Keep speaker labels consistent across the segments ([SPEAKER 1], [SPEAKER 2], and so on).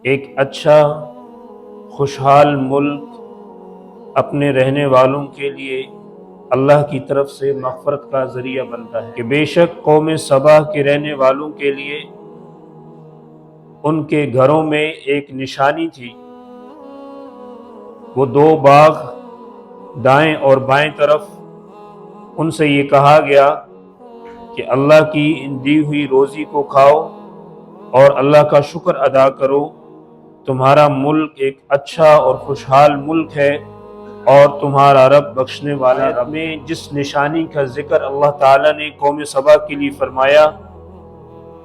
[SPEAKER 1] ایک اچھا خوشحال ملک اپنے رہنے والوں کے لیے اللہ کی طرف سے مغفرت کا ذریعہ بنتا ہے کہ بے شک قوم سبا کے رہنے والوں کے لیے ان کے گھروں میں ایک نشانی تھی۔ وہ دو باغ دائیں اور بائیں طرف، ان سے یہ کہا گیا کہ اللہ کی ان دی ہوئی روزی کو کھاؤ اور اللہ کا شکر ادا کرو، تمہارا ملک ایک اچھا اور خوشحال ملک ہے اور تمہارا رب بخشنے والا رب۔ میں جس نشانی کا ذکر اللہ تعالیٰ نے قوم سبا کے لیے فرمایا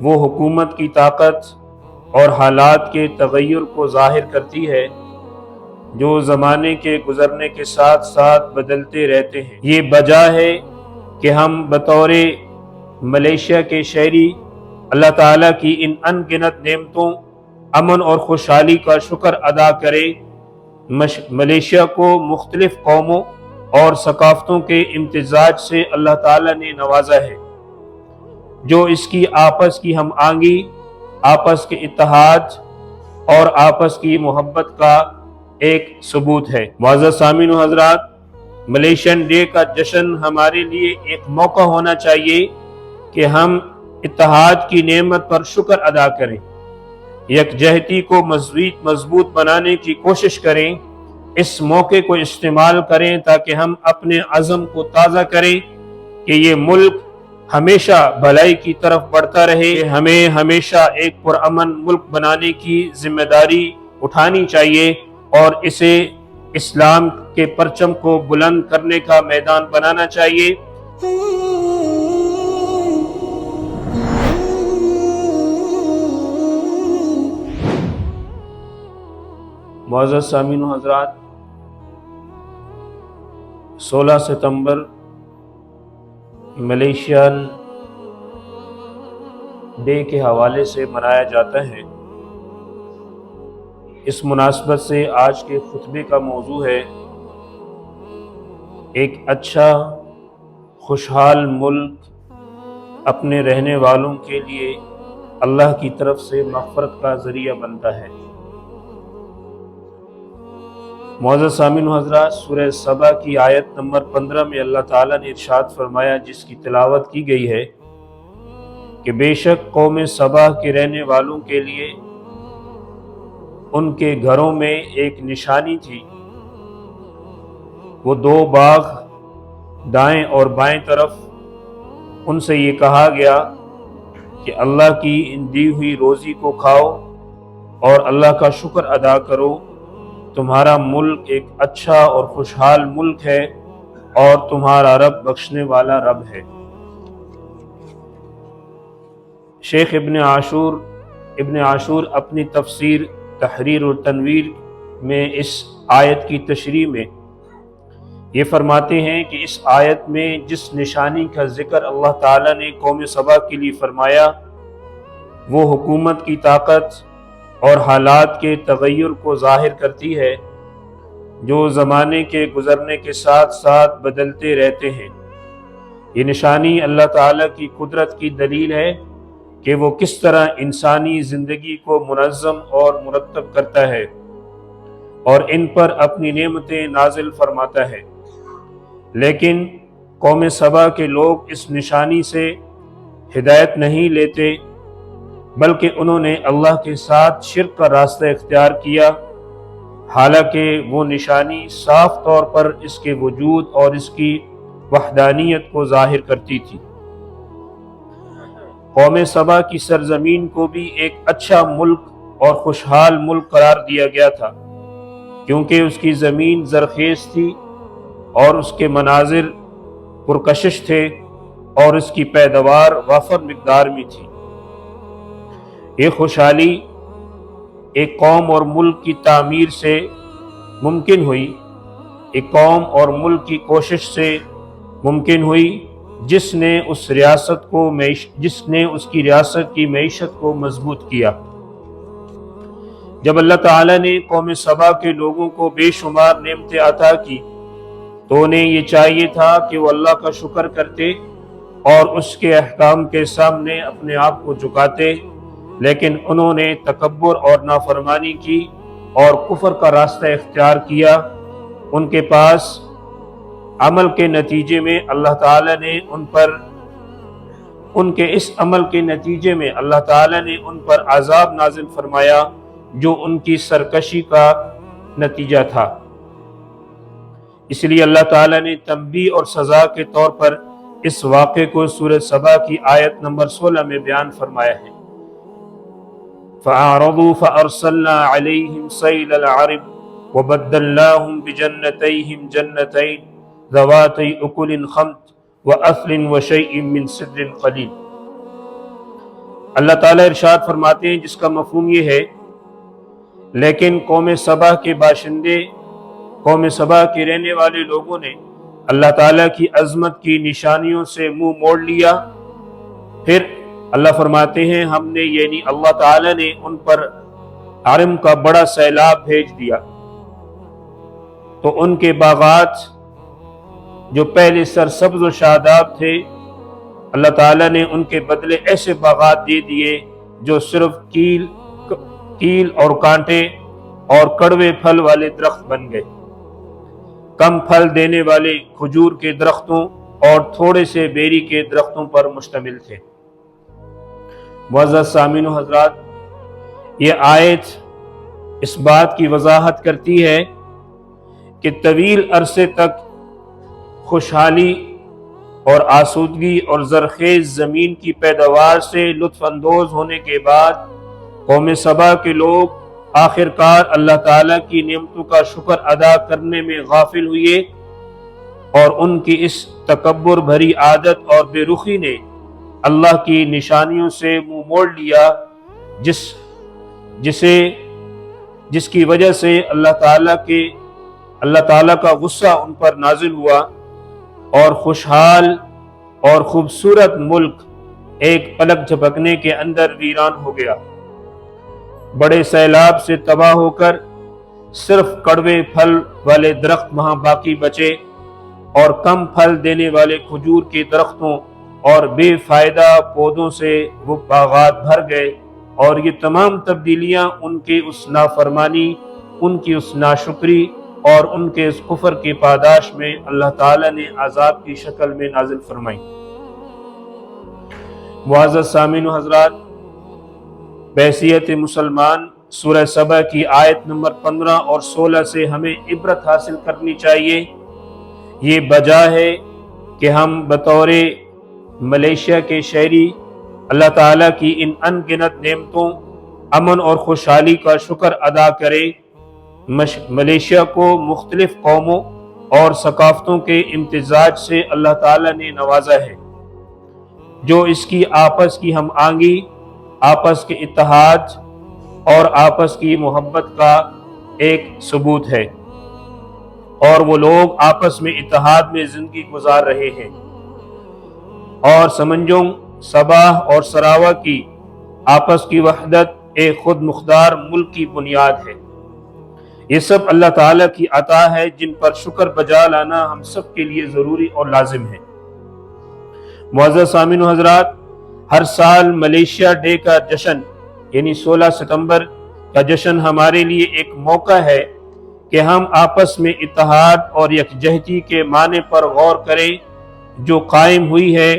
[SPEAKER 1] وہ حکومت کی طاقت اور حالات کے تغیر کو ظاہر کرتی ہے جو زمانے کے گزرنے کے ساتھ ساتھ بدلتے رہتے ہیں۔ یہ وجہ ہے کہ ہم بطور ملیشیا کے شہری اللہ تعالیٰ کی ان ان گنت نعمتوں، امن اور خوشحالی کا شکر ادا کریں۔ ملیشیا کو مختلف قوموں اور ثقافتوں کے امتزاج سے اللہ تعالیٰ نے نوازا ہے جو اس کی آپس کی ہم آہنگی، آپس کے اتحاد اور آپس کی محبت کا ایک ثبوت ہے۔ معزز سامعین و حضرات، ملیشین ڈے کا جشن ہمارے لیے ایک موقع ہونا چاہیے کہ ہم اتحاد کی نعمت پر شکر ادا کریں، یکجہتی کو مضبوط بنانے کی کوشش کریں۔ اس موقع کو استعمال کریں تاکہ ہم اپنے عزم کو تازہ کریں کہ یہ ملک ہمیشہ بھلائی کی طرف بڑھتا رہے۔ ہمیں ہمیشہ ایک پرامن ملک بنانے کی ذمہ داری اٹھانی چاہیے اور اسے اسلام کے پرچم کو بلند کرنے کا میدان بنانا چاہیے۔ معزز سامعین و حضرات، 16 ستمبر ملیشین ڈے کے حوالے سے منایا جاتا ہے۔ اس مناسبت سے آج کے خطبے کا موضوع ہے ایک اچھا خوشحال ملک اپنے رہنے والوں کے لیے اللہ کی طرف سے مغفرت کا ذریعہ بنتا ہے۔ معزز سامعین و حضرات، سورہ سبا کی آیت نمبر 15 میں اللہ تعالیٰ نے ارشاد فرمایا، جس کی تلاوت کی گئی ہے کہ بے شک قوم سبا کے رہنے والوں کے لیے ان کے گھروں میں ایک نشانی تھی۔ وہ دو باغ دائیں اور بائیں طرف، ان سے یہ کہا گیا کہ اللہ کی ان دی ہوئی روزی کو کھاؤ اور اللہ کا شکر ادا کرو، تمہارا ملک ایک اچھا اور خوشحال ملک ہے اور تمہارا رب بخشنے والا رب ہے۔ شیخ ابن عاشور اپنی تفسیر تحریر و تنویر میں اس آیت کی تشریح میں یہ فرماتے ہیں کہ اس آیت میں جس نشانی کا ذکر اللہ تعالیٰ نے قوم سبا کے لیے فرمایا وہ حکومت کی طاقت اور حالات کے تغیر کو ظاہر کرتی ہے جو زمانے کے گزرنے کے ساتھ ساتھ بدلتے رہتے ہیں۔ یہ نشانی اللہ تعالیٰ کی قدرت کی دلیل ہے کہ وہ کس طرح انسانی زندگی کو منظم اور مرتب کرتا ہے اور ان پر اپنی نعمتیں نازل فرماتا ہے۔ لیکن قوم سبا کے لوگ اس نشانی سے ہدایت نہیں لیتے، بلکہ انہوں نے اللہ کے ساتھ شرک کا راستہ اختیار کیا، حالانکہ وہ نشانی صاف طور پر اس کے وجود اور اس کی وحدانیت کو ظاہر کرتی تھی۔ قوم سبا کی سرزمین کو بھی ایک اچھا ملک اور خوشحال ملک قرار دیا گیا تھا، کیونکہ اس کی زمین زرخیز تھی اور اس کے مناظر پرکشش تھے اور اس کی پیداوار وافر مقدار میں تھی۔ یہ خوشحالی ایک قوم اور ملک کی تعمیر سے ممکن ہوئی، ایک قوم اور ملک کی کوشش سے ممکن ہوئی جس نے اس کی ریاست کی معیشت کو مضبوط کیا۔ جب اللہ تعالیٰ نے قوم سبا کے لوگوں کو بے شمار نعمتیں عطا کی تو انہیں یہ چاہیے تھا کہ وہ اللہ کا شکر کرتے اور اس کے احکام کے سامنے اپنے آپ کو جھکاتے، لیکن انہوں نے تکبر اور نافرمانی کی اور کفر کا راستہ اختیار کیا۔ ان کے پاس عمل کے نتیجے میں اللہ تعالیٰ نے ان کے اس عمل کے نتیجے میں اللہ تعالیٰ نے ان پر عذاب نازل فرمایا جو ان کی سرکشی کا نتیجہ تھا۔ اس لیے اللہ تعالیٰ نے تنبیہ اور سزا کے طور پر اس واقعے کو سورہ سبا کی آیت نمبر 16 میں بیان فرمایا ہے۔ فَأَعْرَضُوا فَأَرْسَلْنَا عَلَيْهِمْ سَيْلَ الْعَرِمِ وَبَدَّلْنَاهُمْ بِجَنَّتَيْهِمْ جَنَّتَيْنِ ذَوَاتَيْ أُكُلٍ خَمْطٍ وَأَثْلٍ وَشَيْءٍ مِّن سِدْرٍ قَلِيلٍ۔ اللہ تعالیٰ ارشاد فرماتے ہیں، جس کا مفہوم یہ ہے، لیکن قوم سبا کے باشندے، قوم سبا کے رہنے والے لوگوں نے اللہ تعالیٰ کی عظمت کی نشانیوں سے منہ موڑ لیا۔ پھر اللہ فرماتے ہیں، ہم نے یعنی اللہ تعالیٰ نے ان پر عرم کا بڑا سیلاب بھیج دیا، تو ان کے باغات جو پہلے سرسبز و شاداب تھے، اللہ تعالیٰ نے ان کے بدلے ایسے باغات دے دیے جو صرف کیل اور کانٹے اور کڑوے پھل والے درخت بن گئے، کم پھل دینے والے کھجور کے درختوں اور تھوڑے سے بیری کے درختوں پر مشتمل تھے۔ معزز سامعین و حضرات، یہ آیت اس بات کی وضاحت کرتی ہے کہ طویل عرصے تک خوشحالی اور آسودگی اور زرخیز زمین کی پیداوار سے لطف اندوز ہونے کے بعد قوم سبا کے لوگ آخرکار اللہ تعالیٰ کی نعمتوں کا شکر ادا کرنے میں غافل ہوئے، اور ان کی اس تکبر بھری عادت اور بے رخی نے اللہ کی نشانیوں سے منہ موڑ لیا، جس کی وجہ سے اللہ تعالیٰ کا غصہ ان پر نازل ہوا، اور خوشحال اور خوبصورت ملک ایک پلک جھپکنے کے اندر ویران ہو گیا۔ بڑے سیلاب سے تباہ ہو کر صرف کڑوے پھل والے درخت وہاں باقی بچے، اور کم پھل دینے والے کھجور کے درختوں اور بے فائدہ پودوں سے وہ باغات بھر گئے۔ اور یہ تمام تبدیلیاں ان کے اس نافرمانی، ان کی اس ناشکری اور ان کے اس کفر کی پاداش میں اللہ تعالیٰ نے عذاب کی شکل میں نازل فرمائی۔ معزز سامعین و حضرات، بحیثیت مسلمان سورہ سبا کی آیت نمبر 15 اور 16 سے ہمیں عبرت حاصل کرنی چاہیے۔ یہ بجا ہے کہ ہم بطور ملیشیا کے شہری اللہ تعالیٰ کی ان ان گنت نعمتوں، امن اور خوشحالی کا شکر ادا کریں۔ ملیشیا کو مختلف قوموں اور ثقافتوں کے امتزاج سے اللہ تعالیٰ نے نوازا ہے، جو اس کی آپس کی ہم آہنگی، آپس کے اتحاد اور آپس کی محبت کا ایک ثبوت ہے، اور وہ لوگ آپس میں اتحاد میں زندگی گزار رہے ہیں۔ اور سمنجنگ، صباح اور سراوا کی آپس کی وحدت ایک خود مختار ملک کی بنیاد ہے۔ یہ سب اللہ تعالیٰ کی عطا ہے، جن پر شکر بجا لانا ہم سب کے لیے ضروری اور لازم ہے۔ معزز سامعین و حضرات، ہر سال ملیشیا ڈے کا جشن یعنی 16 ستمبر کا جشن ہمارے لیے ایک موقع ہے کہ ہم آپس میں اتحاد اور یکجہتی کے معنی پر غور کریں جو قائم ہوئی ہے،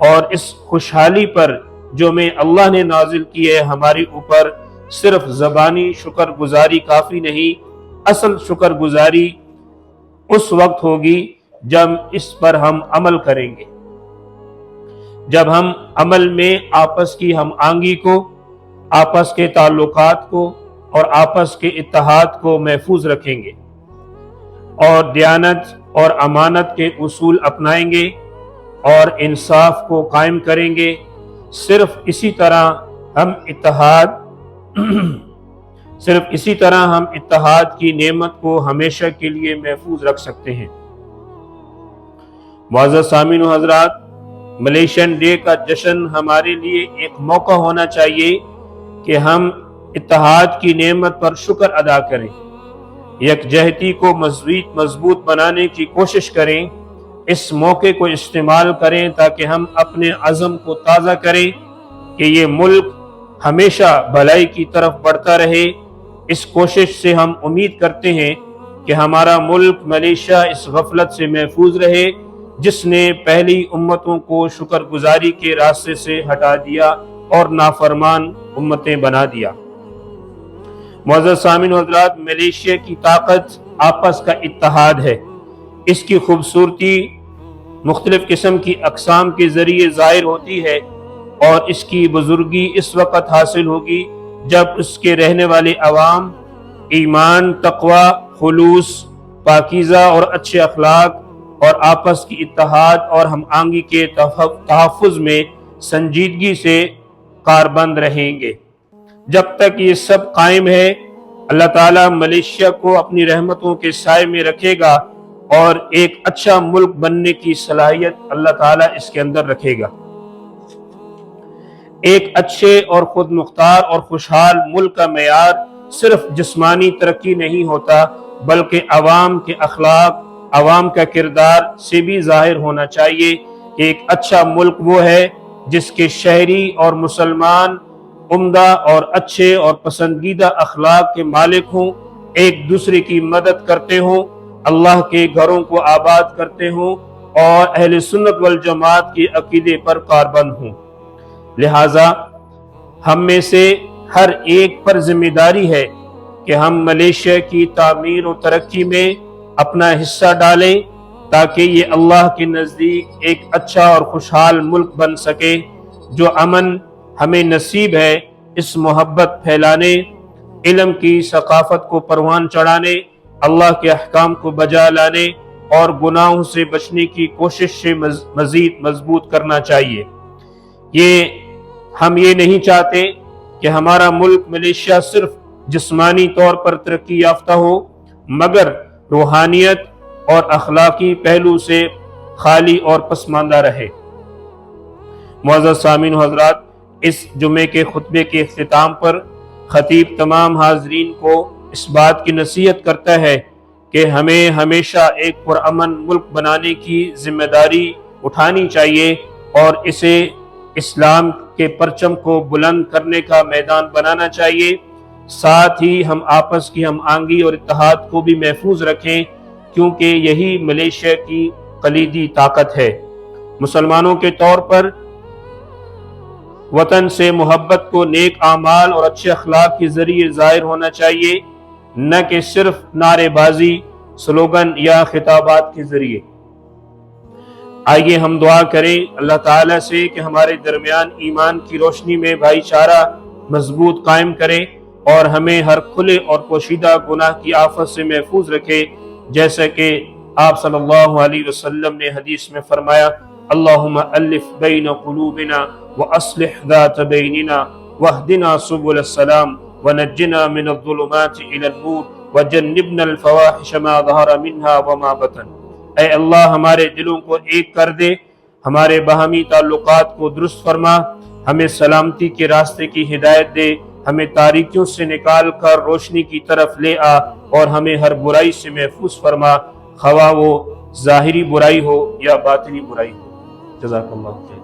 [SPEAKER 1] اور اس خوشحالی پر جو میں اللہ نے نازل کی ہے ہمارے اوپر صرف زبانی شکر گزاری کافی نہیں، اصل شکر گزاری اس وقت ہوگی جب اس پر ہم عمل کریں گے، جب ہم عمل میں آپس کی ہم آہنگی کو، آپس کے تعلقات کو اور آپس کے اتحاد کو محفوظ رکھیں گے، اور دیانت اور امانت کے اصول اپنائیں گے اور انصاف کو قائم کریں گے۔ صرف اسی طرح ہم اتحاد کی نعمت کو ہمیشہ کے لیے محفوظ رکھ سکتے ہیں۔ معزز سامعین و حضرات، ملیشین ڈے کا جشن ہمارے لیے ایک موقع ہونا چاہیے کہ ہم اتحاد کی نعمت پر شکر ادا کریں، یکجہتی کو مضبوط بنانے کی کوشش کریں۔ اس موقع کو استعمال کریں تاکہ ہم اپنے عزم کو تازہ کریں کہ یہ ملک ہمیشہ بھلائی کی طرف بڑھتا رہے۔ اس کوشش سے ہم امید کرتے ہیں کہ ہمارا ملک ملیشیا اس غفلت سے محفوظ رہے جس نے پہلی امتوں کو شکر گزاری کے راستے سے ہٹا دیا اور نافرمان امتیں بنا دیا۔ معزز سامعین و حضرات، ملیشیا کی طاقت آپس کا اتحاد ہے۔ اس کی خوبصورتی مختلف قسم کی اقسام کے ذریعے ظاہر ہوتی ہے، اور اس کی بزرگی اس وقت حاصل ہوگی جب اس کے رہنے والے عوام ایمان، تقوی، خلوص، پاکیزہ اور اچھے اخلاق اور آپس کی اتحاد اور ہم آہنگی کے تحفظ میں سنجیدگی سے کاربند رہیں گے۔ جب تک یہ سب قائم ہے، اللہ تعالیٰ ملیشیا کو اپنی رحمتوں کے سائے میں رکھے گا اور ایک اچھا ملک بننے کی صلاحیت اللہ تعالیٰ اس کے اندر رکھے گا۔ ایک اچھے اور خود مختار اور خوشحال ملک کا معیار صرف جسمانی ترقی نہیں ہوتا، بلکہ عوام کے اخلاق، عوام کا کردار سے بھی ظاہر ہونا چاہیے کہ ایک اچھا ملک وہ ہے جس کے شہری اور مسلمان عمدہ اور اچھے اور پسندیدہ اخلاق کے مالک ہوں، ایک دوسرے کی مدد کرتے ہوں، اللہ کے گھروں کو آباد کرتے ہوں اور اہل سنت والجماعت کے عقیدے پر کاربند ہوں۔ لہٰذا ہم میں سے ہر ایک پر ذمہ داری ہے کہ ہم ملیشیا کی تعمیر و ترقی میں اپنا حصہ ڈالیں تاکہ یہ اللہ کے نزدیک ایک اچھا اور خوشحال ملک بن سکے۔ جو امن ہمیں نصیب ہے، اس محبت پھیلانے، علم کی ثقافت کو پروان چڑھانے، اللہ کے احکام کو بجا لانے اور گناہوں سے بچنے کی کوشش سے مزید مضبوط کرنا چاہیے۔ ہم یہ نہیں چاہتے کہ ہمارا ملک ملیشیا صرف جسمانی طور پر ترقی یافتہ ہو، مگر روحانیت اور اخلاقی پہلو سے خالی اور پسماندہ رہے۔ معزز سامعین و حضرات، اس جمعے کے خطبے کے اختتام پر خطیب تمام حاضرین کو اس بات کی نصیحت کرتا ہے کہ ہمیں ہمیشہ ایک پرامن ملک بنانے کی ذمہ داری اٹھانی چاہیے اور اسے اسلام کے پرچم کو بلند کرنے کا میدان بنانا چاہیے۔ ساتھ ہی ہم آپس کی ہم آہنگی اور اتحاد کو بھی محفوظ رکھیں، کیونکہ یہی ملیشیا کی کلیدی طاقت ہے۔ مسلمانوں کے طور پر وطن سے محبت کو نیک اعمال اور اچھے اخلاق کے ذریعے ظاہر ہونا چاہیے، نہ کہ صرف نعرے بازی، سلوگن یا خطابات کے ذریعے۔ آئیے ہم دعا کریں اللہ تعالیٰ سے کہ ہمارے درمیان ایمان کی روشنی میں بھائی چارہ مضبوط قائم کرے اور ہمیں ہر کھلے اور پوشیدہ گناہ کی آفت سے محفوظ رکھے، جیسا کہ آپ صلی اللہ علیہ وسلم نے حدیث میں فرمایا: اللہم الف بین قلوبنا واصلح ذات بیننا واہدنا سبل السلام ونجنا من الظلمات الى النور وجنبنا الفواحش ما ظہر منها وما بطن۔ اے اللہ ہمارے دلوں کو ایک کر دے، ہمارے باہمی تعلقات کو درست فرما، ہمیں سلامتی کے راستے کی ہدایت دے، ہمیں تاریکیوں سے نکال کر روشنی کی طرف لے آ اور ہمیں ہر برائی سے محفوظ فرما، خواہ وہ ظاہری برائی ہو یا باطنی برائی ہو۔ جزاک اللہ خیر۔